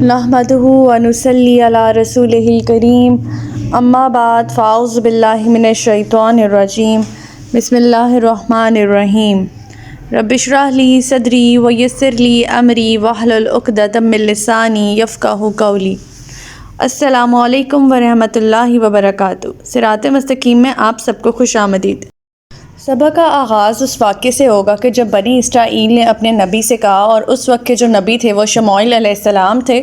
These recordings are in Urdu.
نحمدہ ونصلی علی رسولہ الکریم اما بعد فاعوذ باللہ من الشیطان الرجیم بسم اللہ الرحمن الرحیم رب اشرح لی صدری ویسر لی امری واحلل عقدۃ من لسانی یفقہوا قولی۔ السلام علیکم ورحمۃ اللہ وبرکاتہ۔ صراط مستقیم میں آپ سب کو خوش آمدید۔ سبق کا آغاز اس واقعے سے ہوگا کہ جب بنی اسرائیل نے اپنے نبی سے کہا، اور اس وقت کے جو نبی تھے وہ شموئیل علیہ السلام تھے۔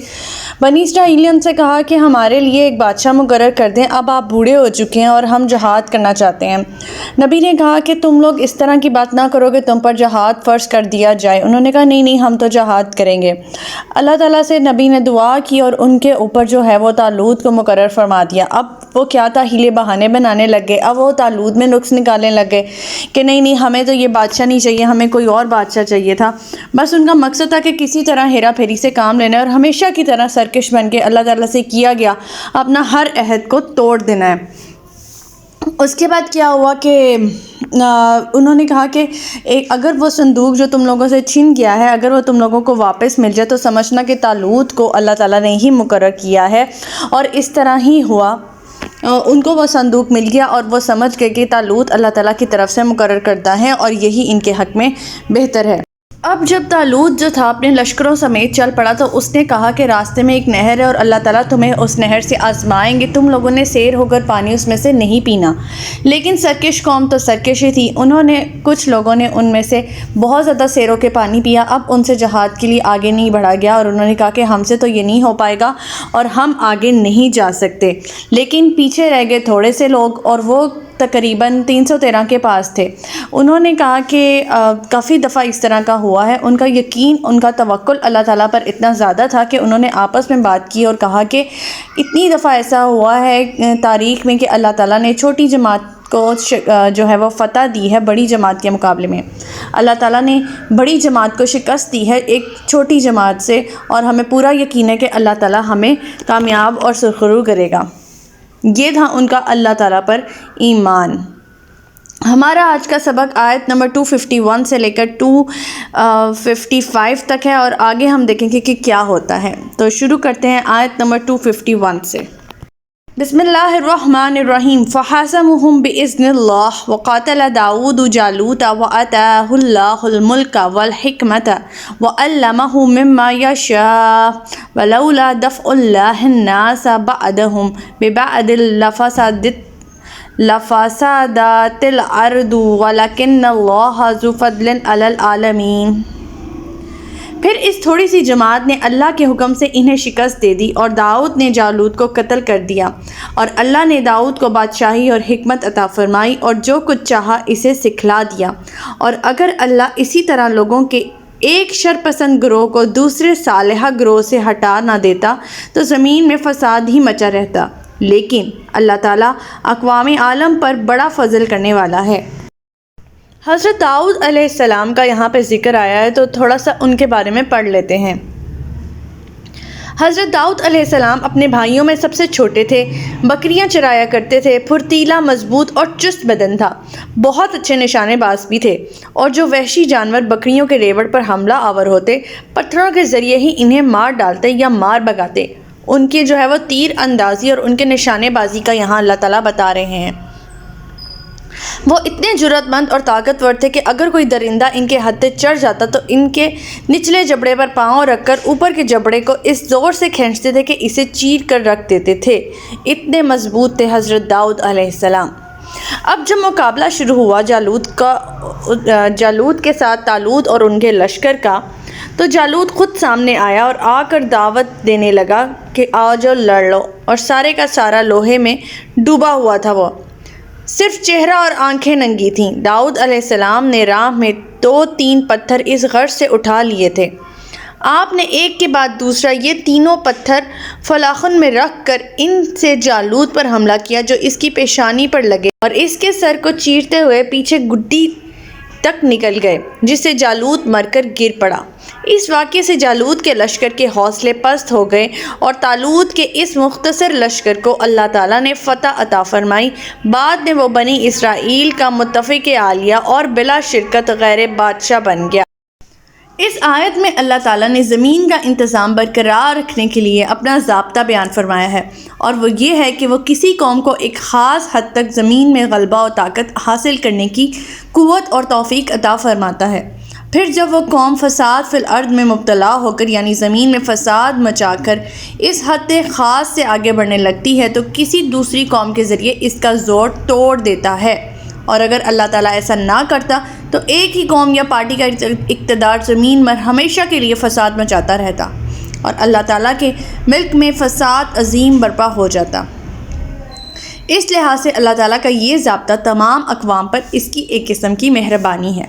بنی اسرائیل نے ان سے کہا کہ ہمارے لیے ایک بادشاہ مقرر کر دیں، اب آپ بوڑھے ہو چکے ہیں اور ہم جہاد کرنا چاہتے ہیں۔ نبی نے کہا کہ تم لوگ اس طرح کی بات نہ کرو کہ تم پر جہاد فرض کر دیا جائے۔ انہوں نے کہا نہیں ہم تو جہاد کریں گے۔ اللہ تعالیٰ سے نبی نے دعا کی اور ان کے اوپر جو ہے وہ طالوت کو مقرر فرما دیا۔ اب وہ کیا تھا، ہیلے بہانے بنانے لگ گئے۔ اب وہ طالوت میں نقص نکالنے لگ گئے کہ نہیں ہمیں تو یہ بادشاہ نہیں چاہیے، ہمیں کوئی اور بادشاہ چاہیے تھا۔ بس ان کا مقصد تھا کہ کسی طرح ہیرا پھیری سے کام لینا ہے اور ہمیشہ کی طرح سرکش بن کے اللہ تعالیٰ سے کیا گیا اپنا ہر عہد کو توڑ دینا ہے۔ اس کے بعد کیا ہوا کہ انہوں نے کہا کہ اگر وہ صندوق جو تم لوگوں سے چھن گیا ہے، اگر وہ تم لوگوں کو واپس مل جائے تو سمجھنا کہ طالوت کو اللہ تعالیٰ نے ہی مقرر کیا ہے۔ اور اس طرح ہی ہوا، ان کو وہ صندوق مل گیا اور وہ سمجھ گئے کہ طالوت اللہ تعالیٰ کی طرف سے مقرر کرتا ہے اور یہی ان کے حق میں بہتر ہے۔ اب جب طالوت جو تھا اپنے لشکروں سمیت چل پڑا تو اس نے کہا کہ راستے میں ایک نہر ہے اور اللہ تعالیٰ تمہیں اس نہر سے آزمائیں گے، تم لوگوں نے سیر ہو کر پانی اس میں سے نہیں پینا۔ لیکن سرکش قوم تو سرکش ہی تھی، کچھ لوگوں نے ان میں سے بہت زیادہ سیر ہو کے پانی پیا۔ اب ان سے جہاد کے لیے آگے نہیں بڑھا گیا اور انہوں نے کہا کہ ہم سے تو یہ نہیں ہو پائے گا اور ہم آگے نہیں جا سکتے۔ لیکن پیچھے رہ گئے تھوڑے سے لوگ اور وہ تقریباً 313 کے پاس تھے۔ انہوں نے کہا کہ کافی دفعہ اس طرح کا ہوا ہے، ان کا یقین، ان کا توکل اللہ تعالیٰ پر اتنا زیادہ تھا کہ انہوں نے آپس میں بات کی اور کہا کہ اتنی دفعہ ایسا ہوا ہے تاریخ میں کہ اللہ تعالیٰ نے چھوٹی جماعت کو جو ہے وہ فتح دی ہے بڑی جماعت کے مقابلے میں۔ اللہ تعالیٰ نے بڑی جماعت کو شکست دی ہے ایک چھوٹی جماعت سے، اور ہمیں پورا یقین ہے کہ اللہ تعالیٰ ہمیں کامیاب اور سرخرو کرے گا۔ یہ تھا ان کا اللہ تعالیٰ پر ایمان۔ ہمارا آج کا سبق آیت نمبر 251 سے لے کر 255 تک ہے، اور آگے ہم دیکھیں گے کہ کیا ہوتا ہے۔ تو شروع کرتے ہیں آیت نمبر 251 سے۔ بسم اللہ الرحمن الرحیم۔ فحاسمهم بإذن اللہ وقاتل داود جالوت وآتاه اللہ الملک والحکمت وعلمہ مما یشاء ولولا دفع اللہ الناس بعدهم ببعد لفسدت الارض ولکن اللہ ذو فضل علی العالمین۔ پھر اس تھوڑی سی جماعت نے اللہ کے حکم سے انہیں شکست دے دی اور داؤد نے جالوت کو قتل کر دیا، اور اللہ نے داؤد کو بادشاہی اور حکمت عطا فرمائی اور جو کچھ چاہا اسے سکھلا دیا۔ اور اگر اللہ اسی طرح لوگوں کے ایک شرپسند گروہ کو دوسرے صالحہ گروہ سے ہٹا نہ دیتا تو زمین میں فساد ہی مچا رہتا، لیکن اللہ تعالیٰ اقوام عالم پر بڑا فضل کرنے والا ہے۔ حضرت داؤد علیہ السلام کا یہاں پہ ذکر آیا ہے تو تھوڑا سا ان کے بارے میں پڑھ لیتے ہیں۔ حضرت داؤد علیہ السلام اپنے بھائیوں میں سب سے چھوٹے تھے، بکریاں چرایا کرتے تھے، پھرتیلا، مضبوط اور چست بدن تھا، بہت اچھے نشانے باز بھی تھے، اور جو وحشی جانور بکریوں کے ریوڑ پر حملہ آور ہوتے پتھروں کے ذریعے ہی انہیں مار ڈالتے یا مار بگاتے۔ ان کی جو ہے وہ تیر اندازی اور ان کے نشانے بازی کا یہاں اللہ تعالیٰ بتا رہے ہیں۔ وہ اتنے جرأت مند اور طاقتور تھے کہ اگر کوئی درندہ ان کے ہتھے چڑھ جاتا تو ان کے نچلے جبڑے پر پاؤں رکھ کر اوپر کے جبڑے کو اس زور سے کھینچتے تھے کہ اسے چیر کر رکھ دیتے تھے۔ اتنے مضبوط تھے حضرت داؤد علیہ السلام۔ اب جب مقابلہ شروع ہوا جالوت کے ساتھ طالوت اور ان کے لشکر کا، تو جالوت خود سامنے آیا اور آ کر دعوت دینے لگا کہ آؤ جو لڑ لو، اور سارے کا سارا لوہے میں ڈوبا ہوا تھا، وہ صرف چہرہ اور آنکھیں ننگی تھیں۔ داؤد علیہ السلام نے راہ میں 2-3 پتھر اس غر سے اٹھا لیے تھے۔ آپ نے ایک کے بعد دوسرا یہ تینوں پتھر فلاخن میں رکھ کر ان سے جالوت پر حملہ کیا، جو اس کی پیشانی پر لگے اور اس کے سر کو چیرتے ہوئے پیچھے گڈی تک نکل گئے، جس سے جالوت مر کر گر پڑا۔ اس واقعے سے جالوت کے لشکر کے حوصلے پست ہو گئے اور طالوت کے اس مختصر لشکر کو اللہ تعالیٰ نے فتح عطا فرمائی۔ بعد میں وہ بنی اسرائیل کا متفق عالیہ اور بلا شرکت غیر بادشاہ بن گیا۔ اس آیت میں اللہ تعالیٰ نے زمین کا انتظام برقرار رکھنے کے لیے اپنا ضابطہ بیان فرمایا ہے، اور وہ یہ ہے کہ وہ کسی قوم کو ایک خاص حد تک زمین میں غلبہ و طاقت حاصل کرنے کی قوت اور توفیق عطا فرماتا ہے۔ پھر جب وہ قوم فساد فی الارض میں مبتلا ہو کر یعنی زمین میں فساد مچا کر اس حد خاص سے آگے بڑھنے لگتی ہے تو کسی دوسری قوم کے ذریعے اس کا زور توڑ دیتا ہے، اور اگر اللہ تعالیٰ ایسا نہ کرتا تو ایک ہی قوم یا پارٹی کا اقتدار زمین پر ہمیشہ کے لیے فساد مچاتا رہتا اور اللہ تعالیٰ کے ملک میں فساد عظیم برپا ہو جاتا۔ اس لحاظ سے اللہ تعالیٰ کا یہ ضابطہ تمام اقوام پر اس کی ایک قسم کی مہربانی ہے۔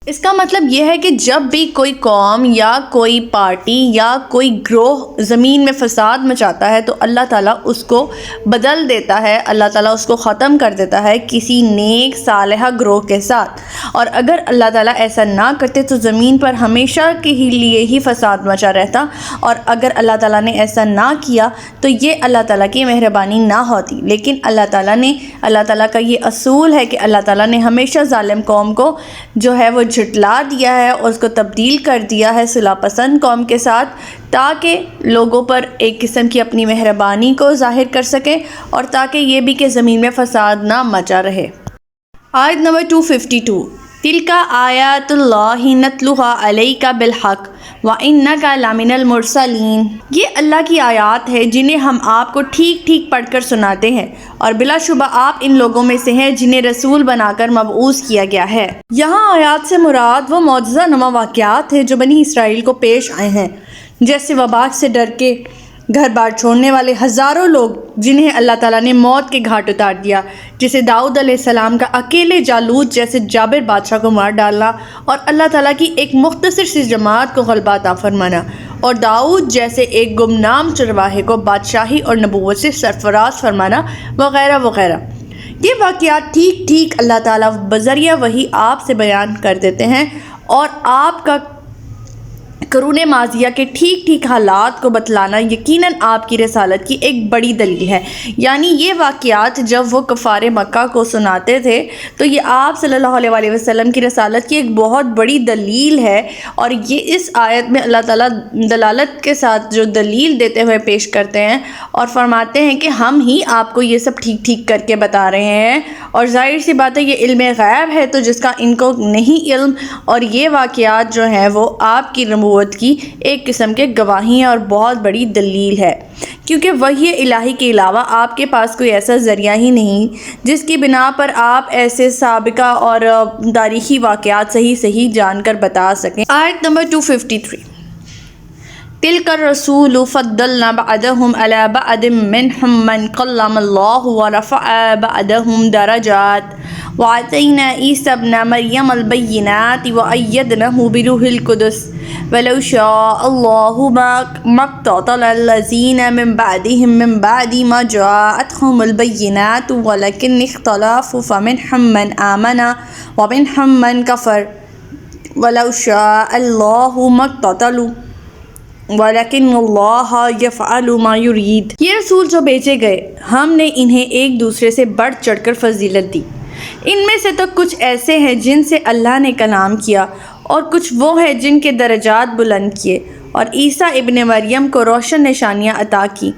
اس کا مطلب یہ ہے کہ جب بھی کوئی قوم یا کوئی پارٹی یا کوئی گروہ زمین میں فساد مچاتا ہے تو اللہ تعالیٰ اس کو بدل دیتا ہے، اللہ تعالیٰ اس کو ختم کر دیتا ہے کسی نیک صالحہ گروہ کے ساتھ، اور اگر اللہ تعالیٰ ایسا نہ کرتے تو زمین پر ہمیشہ کے لیے ہی فساد مچا رہتا، اور اگر اللہ تعالیٰ نے ایسا نہ کیا تو یہ اللہ تعالیٰ کی مہربانی نہ ہوتی۔ لیکن اللہ تعالیٰ کا یہ اصول ہے کہ اللہ تعالیٰ نے ہمیشہ ظالم قوم کو جو ہے وہ جھٹلا دیا ہے اور اس کو تبدیل کر دیا ہے صلح پسند قوم کے ساتھ، تاکہ لوگوں پر ایک قسم کی اپنی مہربانی کو ظاہر کر سکے اور تاکہ یہ بھی کہ زمین میں فساد نہ مچا رہے۔ آیت نمبر 252، تِلْکَ آیاتُ اللہِ نَتْلُوہا عَلَيْکَ بِالْحَقِّ وَإِنَّکَ لَمِنَ الْمُرْسَلِینَ۔ یہ اللہ کی آیات ہے جنہیں ہم آپ کو ٹھیک ٹھیک پڑھ کر سناتے ہیں، اور بلا شبہ آپ ان لوگوں میں سے ہیں جنہیں رسول بنا کر مبعوث کیا گیا ہے۔ یہاں آیات سے مراد وہ معجزہ نما واقعات ہیں جو بنی اسرائیل کو پیش آئے ہیں، جیسے وبا سے ڈر کے گھر بار چھوڑنے والے ہزاروں لوگ جنہیں اللہ تعالیٰ نے موت کے گھاٹ اتار دیا، جسے داؤد علیہ السلام کا اکیلے جالوت جیسے جابر بادشاہ کو مار ڈالنا اور اللہ تعالیٰ کی ایک مختصر سی جماعت کو غلبہ عطا فرمانا، اور داؤد جیسے ایک گمنام چرواہے کو بادشاہی اور نبوت سے سرفراز فرمانا، وغیرہ وغیرہ۔ یہ واقعات ٹھیک ٹھیک اللہ تعالیٰ بذریعہ وحی آپ سے بیان کر دیتے ہیں، اور آپ کا قرون ماضیہ کے ٹھیک ٹھیک حالات کو بتلانا یقیناً آپ کی رسالت کی ایک بڑی دلیل ہے۔ یعنی یہ واقعات جب وہ کفار مکہ کو سناتے تھے تو یہ آپ صلی اللہ علیہ وسلم کی رسالت کی ایک بہت بڑی دلیل ہے، اور یہ اس آیت میں اللہ تعالیٰ دلالت کے ساتھ جو دلیل دیتے ہوئے پیش کرتے ہیں اور فرماتے ہیں کہ ہم ہی آپ کو یہ سب ٹھیک ٹھیک کر کے بتا رہے ہیں، اور ظاہر سی بات ہے یہ علم غیب ہے تو جس کا ان کو نہیں علم، اور یہ واقعات جو ہیں وہ آپ کی نبوت کی ایک قسم کے گواہی اور بہت بڑی دلیل ہے، کیونکہ وحی الہی کے علاوہ آپ کے پاس کوئی ایسا ذریعہ ہی نہیں جس کی بنا پر آپ ایسے سابقہ اور تاریخی واقعات صحیح جان کر بتا سکیں۔ آیت نمبر 253، تِلْکَ الرُّسُولُ فَضَّلْنَا بَعْضَهُمْ عَلَىٰ بَعْضٍ مِّنْهُم مَّن كَلَّمَ اللَّهُ وَرَفَعَ بَعْضَهُمْ دَرَجَاتٍ وَآتَيْنَا عِیسَیٰ ابْنَ مَرْیَمَ الْبَیِّنَاتِ وَأَیَّدْنَاهُ بِرُوحِ الْقُدُسِ وَلَوْ شَاءَ اللَّهُ مَا اقْتَتَلَ الَّذِینَ مِن بَعْدِهِم مِّن بَعْدِ مَا جَاءَتْهُمُ الْبَیِّنَاتُ وَلَٰکِنَّ اخْتَلَفُوا فَمِنْهُم مَّنْ آمَنَ وَمِنْهُم مَّن كَفَرَ وَلَوْ شَاءَ اللَّهُ مَا اقْتَتَلُوا وَلَٰکِنَّ اللَّهَ يَفْعَلُ مَا يُرِيدُ۔ یہ رسول جو بھیجے گئے ہم نے انہیں ایک دوسرے سے بڑھ چڑھ کر فضیلت دی۔ ان میں سے تو کچھ ایسے ہیں جن سے اللہ نے کلام کیا، اور کچھ وہ ہیں جن کے درجات بلند کیے، اور عیسیٰ ابن مریم کو روشن نشانیاں عطا کی،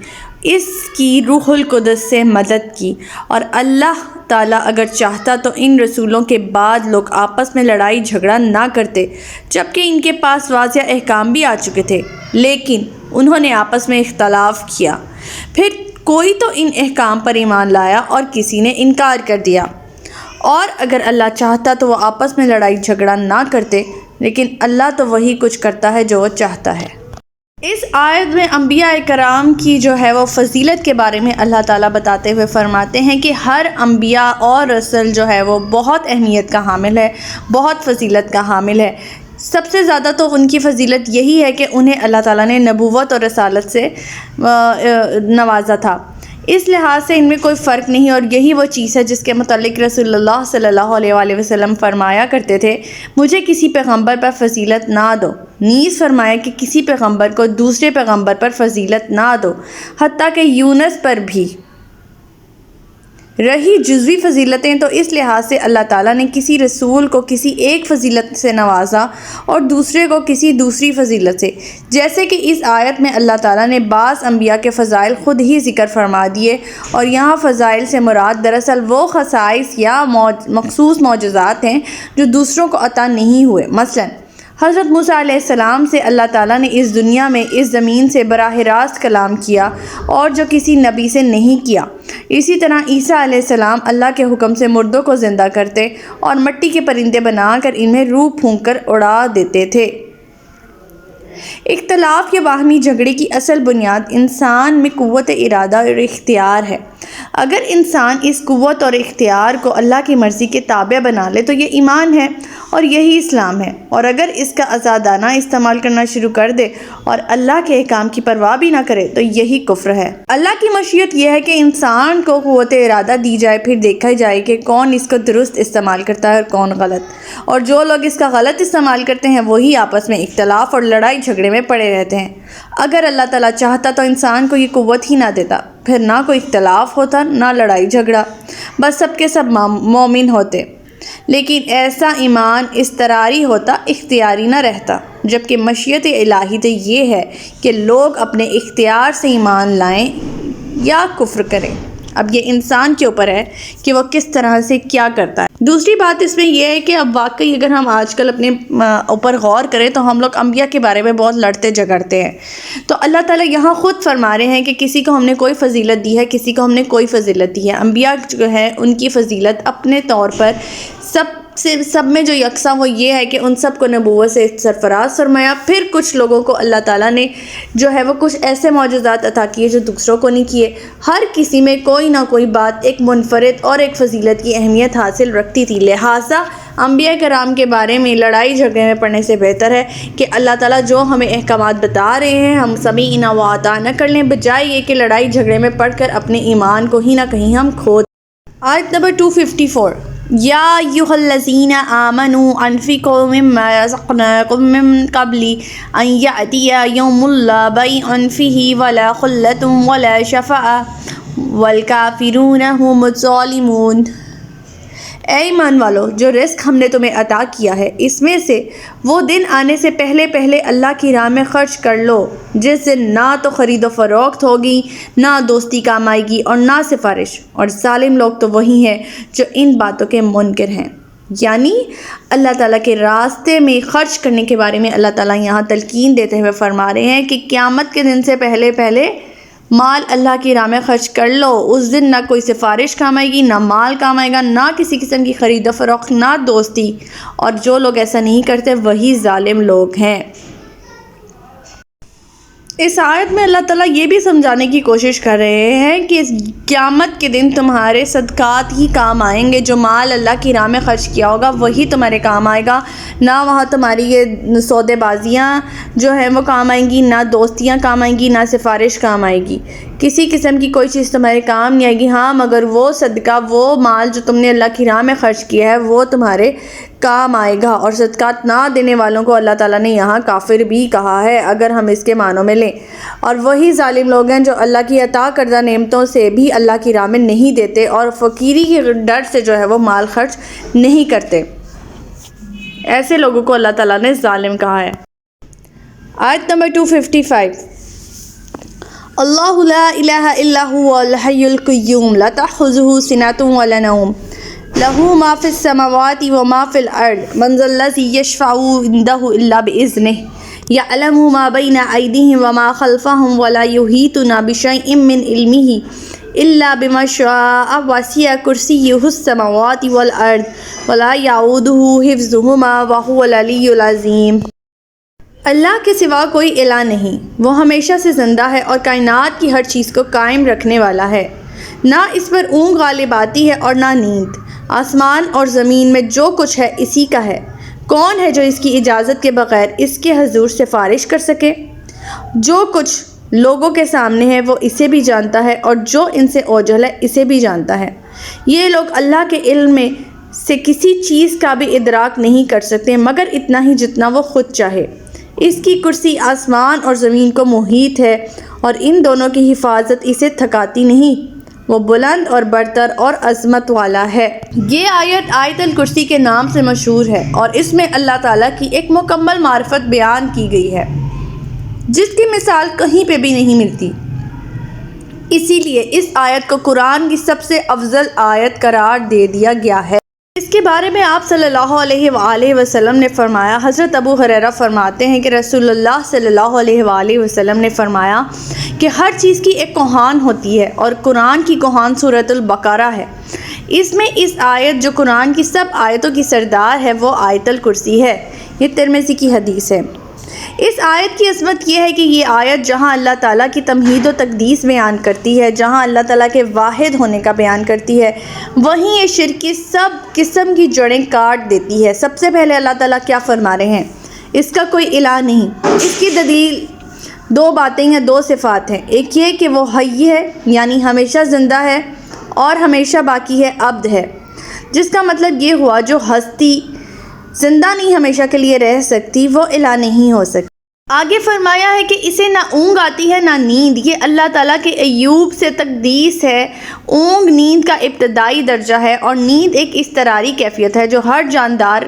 اس کی روح القدس سے مدد کی، اور اللہ تعالیٰ اگر چاہتا تو ان رسولوں کے بعد لوگ آپس میں لڑائی جھگڑا نہ کرتے، جبکہ ان کے پاس واضح احکام بھی آ چکے تھے، لیکن انہوں نے آپس میں اختلاف کیا۔ پھر کوئی تو ان احکام پر ایمان لایا اور کسی نے انکار کر دیا، اور اگر اللہ چاہتا تو وہ آپس میں لڑائی جھگڑا نہ کرتے، لیکن اللہ تو وہی کچھ کرتا ہے جو وہ چاہتا ہے۔ اس آیت میں انبیاء کرام کی جو ہے وہ فضیلت کے بارے میں اللہ تعالیٰ بتاتے ہوئے فرماتے ہیں کہ ہر انبیاء اور رسول جو ہے وہ بہت اہمیت کا حامل ہے، بہت فضیلت کا حامل ہے۔ سب سے زیادہ تو ان کی فضیلت یہی ہے کہ انہیں اللہ تعالیٰ نے نبوت اور رسالت سے نوازا تھا، اس لحاظ سے ان میں کوئی فرق نہیں، اور یہی وہ چیز ہے جس کے متعلق رسول اللہ صلی اللہ علیہ وسلم فرمایا کرتے تھے، مجھے کسی پیغمبر پر فضیلت نہ دو، نیز فرمایا کہ کسی پیغمبر کو دوسرے پیغمبر پر فضیلت نہ دو، حتیٰ کہ یونس پر بھی رہی جزوی فضیلتیں تو اس لحاظ سے اللہ تعالیٰ نے کسی رسول کو کسی ایک فضیلت سے نوازا اور دوسرے کو کسی دوسری فضیلت سے، جیسے کہ اس آیت میں اللہ تعالیٰ نے بعض انبیاء کے فضائل خود ہی ذکر فرما دیے، اور یہاں فضائل سے مراد دراصل وہ خصائص یا مخصوص معجزات ہیں جو دوسروں کو عطا نہیں ہوئے۔ مثلاً حضرت موسیٰ علیہ السلام سے اللہ تعالیٰ نے اس دنیا میں اس زمین سے براہ راست کلام کیا، اور جو کسی نبی سے نہیں کیا۔ اسی طرح عیسیٰ علیہ السلام اللہ کے حکم سے مردوں کو زندہ کرتے اور مٹی کے پرندے بنا کر ان میں روح پھونک کر اڑا دیتے تھے۔ اختلاف یا باہمی جھگڑے کی اصل بنیاد انسان میں قوت ارادہ اور اختیار ہے۔ اگر انسان اس قوت اور اختیار کو اللہ کی مرضی کے تابع بنا لے تو یہ ایمان ہے اور یہی اسلام ہے، اور اگر اس کا آزادانہ استعمال کرنا شروع کر دے اور اللہ کے احکام کی پرواہ بھی نہ کرے تو یہی کفر ہے۔ اللہ کی مشیت یہ ہے کہ انسان کو قوت ارادہ دی جائے، پھر دیکھا جائے کہ کون اس کو درست استعمال کرتا ہے اور کون غلط، اور جو لوگ اس کا غلط استعمال کرتے ہیں وہی آپس میں اختلاف اور لڑائی جھگڑے میں پڑے رہتے ہیں۔ اگر اللہ تعالیٰ چاہتا تو انسان کو یہ قوت ہی نہ دیتا، پھر نہ کوئی اختلاف ہوتا نہ لڑائی جھگڑا، بس سب کے سب مومن ہوتے۔ لیکن ایسا ایمان اضطراری ہوتا، اختیاری نہ رہتا، جبکہ مشیت الہی تو یہ ہے کہ لوگ اپنے اختیار سے ایمان لائیں یا کفر کریں۔ اب یہ انسان کے اوپر ہے کہ وہ کس طرح سے کیا کرتا ہے۔ دوسری بات اس میں یہ ہے کہ اب واقعی اگر ہم آج کل اپنے اوپر غور کریں تو ہم لوگ انبیاء کے بارے میں بہت لڑتے جھگڑتے ہیں۔ تو اللہ تعالیٰ یہاں خود فرما رہے ہیں کہ کسی کو ہم نے کوئی فضیلت دی ہے، کسی کو ہم نے کوئی فضیلت دی ہے۔ انبیاء جو ہے ان کی فضیلت اپنے طور پر سب میں جو یکساں وہ یہ ہے کہ ان سب کو نبوت سے سرفراز فرمایا۔ پھر کچھ لوگوں کو اللہ تعالیٰ نے جو ہے وہ کچھ ایسے معجزات عطا کیے جو دوسروں کو نہیں کیے۔ ہر کسی میں کوئی نہ کوئی بات ایک منفرد اور ایک فضیلت کی اہمیت حاصل رکھتی تھی، لہٰذا انبیاء کرام کے بارے میں لڑائی جھگڑے میں پڑنے سے بہتر ہے کہ اللہ تعالیٰ جو ہمیں احکامات بتا رہے ہیں ہم سمیعنا و اطعنا کر لیں، بجائے یہ کہ لڑائی جھگڑے میں پڑھ کر اپنے ایمان کو ہی نہ کہیں ہم کھو دیں۔ آیت نمبر 254، یا ایھا الذین آمنوا انفقوا مما رزقناکم من قبل ان یأتی یوم لا بیع فیہ ولا خلۃ ولا شفاعۃ والکافرون ھم الظالمون۔ اے ایمان والو، جو رزق ہم نے تمہیں عطا کیا ہے اس میں سے وہ دن آنے سے پہلے پہلے اللہ کی راہ میں خرچ کر لو، جس دن نہ تو خرید و فروخت ہوگی، نہ دوستی کام آئے گی اور نہ سفارش، اور ظالم لوگ تو وہی ہیں جو ان باتوں کے منکر ہیں۔ یعنی اللہ تعالیٰ کے راستے میں خرچ کرنے کے بارے میں اللہ تعالیٰ یہاں تلقین دیتے ہوئے فرما رہے ہیں کہ قیامت کے دن سے پہلے پہلے مال اللہ کی راہ میں خرچ کر لو۔ اس دن نہ کوئی سفارش کام آئے گی، نہ مال کام آئے گا، نہ کسی قسم کی خرید و فروخت، نہ دوستی، اور جو لوگ ایسا نہیں کرتے وہی ظالم لوگ ہیں۔ اس آیت میں اللہ تعالیٰ یہ بھی سمجھانے کی کوشش کر رہے ہیں کہ اس قیامت کے دن تمہارے صدقات ہی کام آئیں گے، جو مال اللہ کی راہ میں خرچ کیا ہوگا وہی تمہارے کام آئے گا، نہ وہاں تمہاری یہ سودے بازیاں جو ہیں وہ کام آئیں گی، نہ دوستیاں کام آئیں گی، نہ سفارش کام آئے گی، کسی قسم کی کوئی چیز تمہارے کام نہیں آئے گی۔ ہاں مگر وہ صدقہ، وہ مال جو تم نے اللہ کی راہ میں خرچ کیا ہے وہ تمہارے کام آئے گا، اور صدقات نہ دینے والوں کو اللہ تعالیٰ نے یہاں کافر بھی کہا ہے اگر ہم اس کے معنوں میں لیں، اور وہی ظالم لوگ ہیں جو اللہ کی عطا کردہ نعمتوں سے بھی اللہ کی راہ میں نہیں دیتے اور فقیری کے ڈر سے جو ہے وہ مال خرچ نہیں کرتے۔ ایسے لوگوں کو اللہ تعالیٰ نے ظالم کہا ہے۔ آیت نمبر 255، اللہ لا الہ الا هو الحی القیوم لا تأخذہ سنۃ ولا نوم لہ ما فی السماوات وما فی الارض من ذا الذی یشفع عندہ الا بإذنہ یعلم ما بین ایدیہم وما خلفہم ولا یحیطون بشیء من علمہ الا بما شاء وسع کرسیہ السماوات والارض ولا یعودہ حفظہما وہو العلی العظیم۔ اللہ کے سوا کوئی الہ نہیں، وہ ہمیشہ سے زندہ ہے اور کائنات کی ہر چیز کو قائم رکھنے والا ہے، نہ اس پر اونگ غالب آتی ہے اور نہ نیند۔ آسمان اور زمین میں جو کچھ ہے اسی کا ہے، کون ہے جو اس کی اجازت کے بغیر اس کے حضور سفارش کر سکے؟ جو کچھ لوگوں کے سامنے ہے وہ اسے بھی جانتا ہے، اور جو ان سے اوجھل ہے اسے بھی جانتا ہے۔ یہ لوگ اللہ کے علم میں سے کسی چیز کا بھی ادراک نہیں کر سکتے مگر اتنا ہی جتنا وہ خود چاہے۔ اس کی کرسی آسمان اور زمین کو محیط ہے اور ان دونوں کی حفاظت اسے تھکاتی نہیں۔ وہ بلند اور برتر اور عظمت والا ہے۔ یہ آیت آیت الکرسی کے نام سے مشہور ہے اور اس میں اللہ تعالیٰ کی ایک مکمل معرفت بیان کی گئی ہے جس کی مثال کہیں پہ بھی نہیں ملتی۔ اسی لیے اس آیت کو قرآن کی سب سے افضل آیت قرار دے دیا گیا ہے۔ اس کے بارے میں آپ صلی اللہ علیہ وآلہ وسلم نے فرمایا، حضرت ابو ہریرہ فرماتے ہیں کہ رسول اللہ صلی اللہ علیہ وآلہ وسلم نے فرمایا کہ ہر چیز کی ایک کوہان ہوتی ہے اور قرآن کی کوہان سورۃ البقرہ ہے۔ اس میں اس آیت جو قرآن کی سب آیتوں کی سردار ہے وہ آیت الکرسی ہے۔ یہ ترمذی کی حدیث ہے۔ اس آیت کی عظمت یہ ہے کہ یہ آیت جہاں اللہ تعالیٰ کی تمہید و تقدیس بیان کرتی ہے، جہاں اللہ تعالیٰ کے واحد ہونے کا بیان کرتی ہے، وہیں یہ شرک کی سب قسم کی جڑیں کاٹ دیتی ہے۔ سب سے پہلے اللہ تعالیٰ کیا فرما رہے ہیں؟ اس کا کوئی الہ نہیں۔ اس کی دلیل دو باتیں ہیں، دو صفات ہیں۔ ایک یہ کہ وہ حی ہے یعنی ہمیشہ زندہ ہے، اور ہمیشہ باقی ہے، ابد ہے، جس کا مطلب یہ ہوا جو ہستی زندہ نہیں ہمیشہ کے لیے رہ سکتی وہ الہ نہیں ہو سکتی۔ آگے فرمایا ہے کہ اسے نہ اونگ آتی ہے نہ نیند۔ یہ اللہ تعالیٰ کے ایوب سے تقدیس ہے۔ اونگ نیند کا ابتدائی درجہ ہے اور نیند ایک اضطراری کیفیت ہے جو ہر جاندار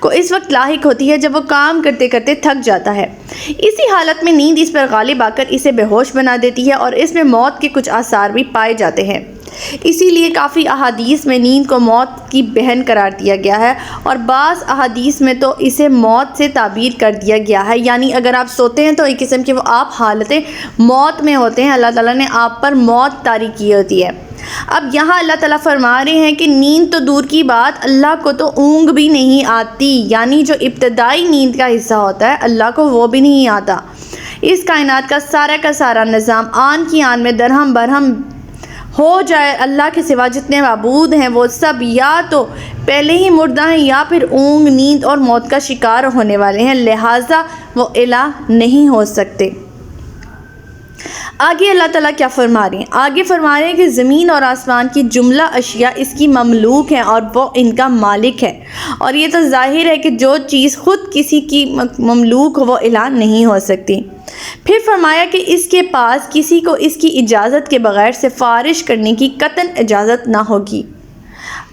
کو اس وقت لاحق ہوتی ہے جب وہ کام کرتے کرتے تھک جاتا ہے۔ اسی حالت میں نیند اس پر غالب آ کر اسے بے ہوش بنا دیتی ہے اور اس میں موت کے کچھ آثار بھی پائے جاتے ہیں۔ اسی لیے کافی احادیث میں نیند کو موت کی بہن قرار دیا گیا ہے اور بعض احادیث میں تو اسے موت سے تعبیر کر دیا گیا ہے، یعنی اگر آپ سوتے ہیں تو ایک قسم کے وہ آپ حالت موت میں ہوتے ہیں، اللہ تعالیٰ نے آپ پر موت طاری کی ہوتی ہے۔ اب یہاں اللہ تعالیٰ فرما رہے ہیں کہ نیند تو دور کی بات، اللہ کو تو اونگ بھی نہیں آتی، یعنی جو ابتدائی نیند کا حصہ ہوتا ہے اللہ کو وہ بھی نہیں آتا۔ اس کائنات کا سارا نظام آن کی آن میں درہم برہم ہو جائے، اللہ کے سوا جتنے معبود ہیں وہ سب یا تو پہلے ہی مردہ ہیں یا پھر اونگ، نیند اور موت کا شکار ہونے والے ہیں، لہٰذا وہ الہ نہیں ہو سکتے۔ آگے اللہ تعالیٰ کیا فرما رہے ہیں؟ آگے فرما رہے ہیں کہ زمین اور آسمان کی جملہ اشیاء اس کی مملوک ہیں اور وہ ان کا مالک ہے، اور یہ تو ظاہر ہے کہ جو چیز خود کسی کی مملوک ہو وہ الہ نہیں ہو سکتی۔ پھر فرمایا کہ اس کے پاس کسی کو اس کی اجازت کے بغیر سفارش کرنے کی قطعاً اجازت نہ ہوگی۔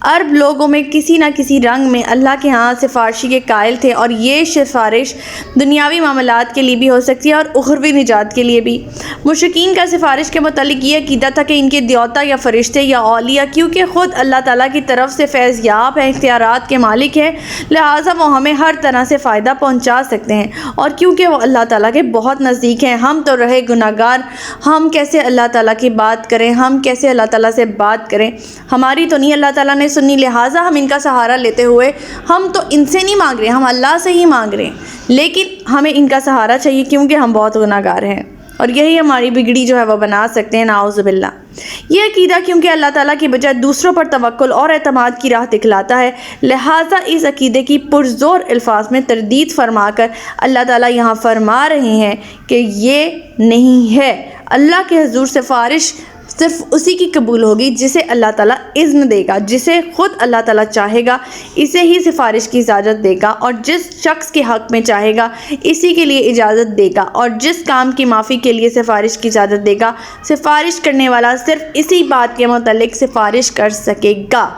عرب لوگوں میں کسی نہ کسی رنگ میں اللہ کے ہاں سفارشی کے قائل تھے، اور یہ سفارش دنیاوی معاملات کے لیے بھی ہو سکتی ہے اور اخروی نجات کے لیے بھی۔ مشرکین کا سفارش کے متعلق یہ عقیدہ تھا کہ ان کے دیوتا یا فرشتے یا اولیاء کیونکہ خود اللہ تعالیٰ کی طرف سے فیض یاب ہیں، اختیارات کے مالک ہیں، لہٰذا وہ ہمیں ہر طرح سے فائدہ پہنچا سکتے ہیں، اور کیونکہ وہ اللہ تعالیٰ کے بہت نزدیک ہیں، ہم تو رہے گناہ گار، ہم کیسے اللہ تعالیٰ کی بات کریں، ہم کیسے اللہ تعالیٰ سے بات کریں، ہماری تو نہیں اللہ تعالیٰ نے سنی، لہٰذا ہم ان کا سہارا لیتے ہوئے ہم تو ان سے نہیں مانگ رہے، ہم اللہ سے ہی مانگ رہے ہیں، لیکن ہمیں ان کا سہارا چاہیے کیونکہ ہم بہت گناہ گار ہیں، اور یہی ہماری بگڑی جو ہے وہ بنا سکتے ہیں، نعوذ باللہ۔ یہ عقیدہ کیونکہ اللہ تعالیٰ کی بجائے دوسروں پر توکل اور اعتماد کی راہ دکھلاتا ہے، لہٰذا اس عقیدے کی پرزور الفاظ میں تردید فرما کر اللہ تعالیٰ یہاں فرما رہے ہیں کہ یہ نہیں ہے۔ اللہ کے حضور سفارش صرف اسی کی قبول ہوگی جسے اللہ تعالیٰ اذن دے گا، جسے خود اللہ تعالیٰ چاہے گا اسے ہی سفارش کی اجازت دے گا، اور جس شخص کے حق میں چاہے گا اسی کے لیے اجازت دے گا، اور جس کام کی معافی کے لیے سفارش کی اجازت دے گا، سفارش کرنے والا صرف اسی بات کے متعلق سفارش کر سکے گا۔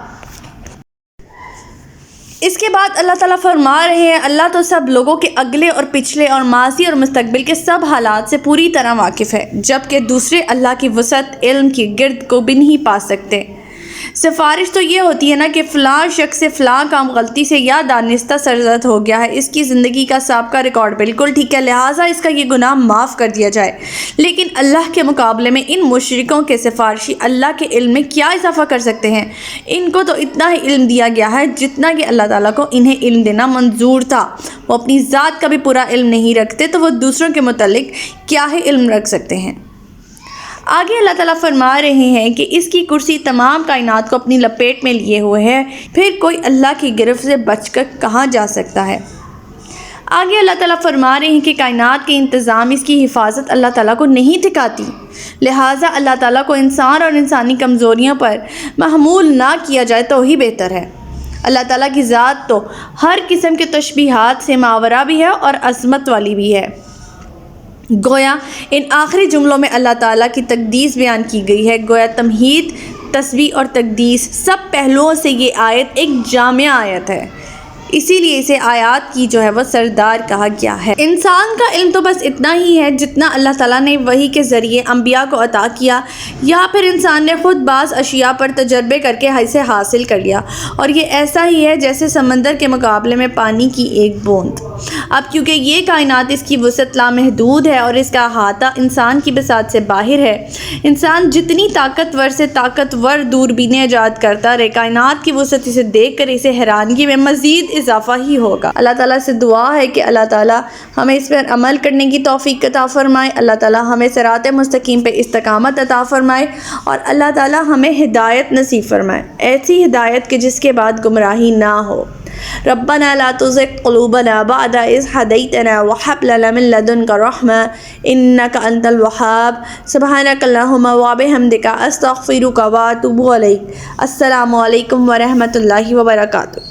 اس کے بعد اللہ تعالیٰ فرما رہے ہیں اللہ تو سب لوگوں کے اگلے اور پچھلے اور ماضی اور مستقبل کے سب حالات سے پوری طرح واقف ہے، جبکہ دوسرے اللہ کی وسعت علم کی گرد کو بھی نہیں پا سکتے۔ سفارش تو یہ ہوتی ہے نا کہ فلاں شخص سے فلاں کام غلطی سے یا دانستہ سرزد ہو گیا ہے، اس کی زندگی کا سابقہ ریکارڈ بالکل ٹھیک ہے، لہٰذا اس کا یہ گناہ معاف کر دیا جائے، لیکن اللہ کے مقابلے میں ان مشرکوں کے سفارشی اللہ کے علم میں کیا اضافہ کر سکتے ہیں؟ ان کو تو اتنا ہی علم دیا گیا ہے جتنا کہ اللہ تعالیٰ کو انہیں علم دینا منظور تھا، وہ اپنی ذات کا بھی پورا علم نہیں رکھتے تو وہ دوسروں کے متعلق کیا ہی علم رکھ سکتے ہیں۔ آگے اللہ تعالیٰ فرما رہے ہیں کہ اس کی کرسی تمام کائنات کو اپنی لپیٹ میں لیے ہوئے ہے، پھر کوئی اللہ کی گرفت سے بچ کر کہاں جا سکتا ہے؟ آگے اللہ تعالیٰ فرما رہے ہیں کہ کائنات کے انتظام اس کی حفاظت اللہ تعالیٰ کو نہیں ٹھکاتی، لہٰذا اللہ تعالیٰ کو انسان اور انسانی کمزوریوں پر محمول نہ کیا جائے تو ہی بہتر ہے۔ اللہ تعالیٰ کی ذات تو ہر قسم کے تشبیہات سے ماورا بھی ہے اور عظمت والی بھی ہے، گویا ان آخری جملوں میں اللہ تعالیٰ کی تقدیس بیان کی گئی ہے۔ گویا تمہید، تسبیح اور تقدیس سب پہلوؤں سے یہ آیت ایک جامع آیت ہے، اسی لیے اسے آیات کی جو ہے وہ سردار کہا گیا ہے۔ انسان کا علم تو بس اتنا ہی ہے جتنا اللہ تعالیٰ نے وحی کے ذریعے انبیاء کو عطا کیا، یا پھر انسان نے خود بعض اشیاء پر تجربے کر کے اسے حاصل کر لیا، اور یہ ایسا ہی ہے جیسے سمندر کے مقابلے میں پانی کی ایک بوند۔ اب کیونکہ یہ کائنات اس کی وسعت لامحدود ہے اور اس کا احاطہ انسان کی بساط سے باہر ہے، انسان جتنی طاقتور سے طاقتور دوربینیں ایجاد کرتا رہے، کائنات کی وسعت اسے دیکھ کر اسے حیرانگی میں مزید اضافہ ہی ہوگا۔ اللہ تعالیٰ سے دعا ہے کہ اللہ تعالیٰ ہمیں اس پر عمل کرنے کی توفیق عطا فرمائے، اللہ تعالیٰ ہمیں صراط مستقیم پہ استقامت عطا فرمائے، اور اللہ تعالیٰ ہمیں ہدایت نصیب فرمائے، ایسی ہدایت کہ جس کے بعد گمراہی نہ ہو۔ ربنا لا تزغ قلوبنا بعد إذ هديتنا وهب لنا من لدنك رحمة إنك أنت الوهاب سبحانك اللهم وبحمدك أستغفرك وأتوب إليك۔ السلام علیکم ورحمۃ اللہ وبرکاتہ۔